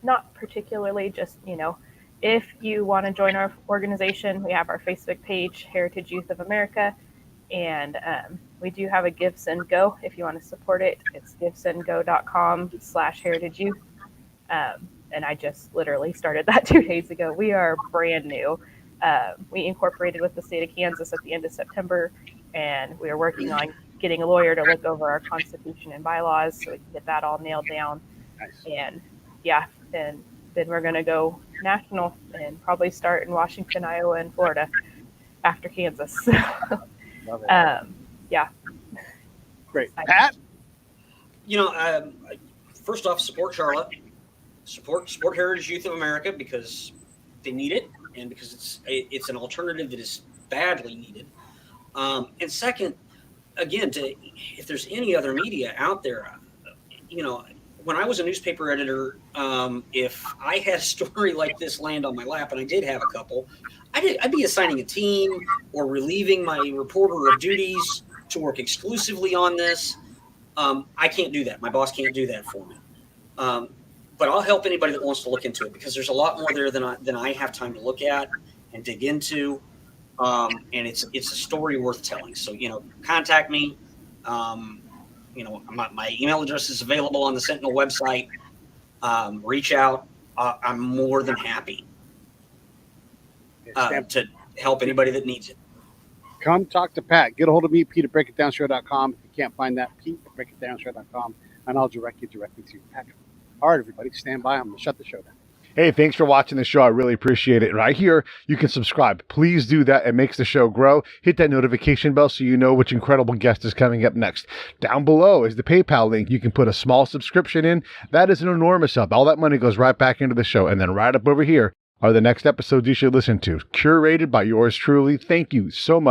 Not particularly. Just, you know, if you want to join our organization, we have our Facebook page, Heritage Youth of America. And we do have a Give, Send, Go if you want to support it. It's givesendgo.com/heritageyouth. And I just literally started that 2 days ago. We are brand new. We incorporated with the state of Kansas at the end of September, and we are working on getting a lawyer to look over our constitution and bylaws so we can get that all nailed down. Nice. And yeah, and then we're going to go national and probably start in Washington, Iowa, and Florida after Kansas. Love it. Yeah. Great. Pat? You know, first off, support Charla. Support Heritage Youth of America, because they need it, and because it's an alternative that is badly needed. And second, again, if there's any other media out there, you know, when I was a newspaper editor, if I had a story like this land on my lap, and I did have a couple, I'd be assigning a team or relieving my reporter of duties to work exclusively on this. I can't do that. My boss can't do that for me. But I'll help anybody that wants to look into it, because there's a lot more there than I have time to look at and dig into. And it's a story worth telling. So, you know, contact me. You know, my email address is available on the Sentinel website. Reach out. I'm more than happy to help anybody that needs it. Come talk to Pat. Get a hold of me, Pete at breakitdownshow.com. If you can't find that, Pete at breakitdownshow.com, and I'll direct you directly to Patrick. All right, everybody, stand by. I'm going to shut the show down. Hey, thanks for watching the show. I really appreciate it. Right here, you can subscribe. Please do that. It makes the show grow. Hit that notification bell so you know which incredible guest is coming up next. Down below is the PayPal link. You can put a small subscription in. That is an enormous help. All that money goes right back into the show. And then right up over here are the next episodes you should listen to, curated by yours truly. Thank you so much.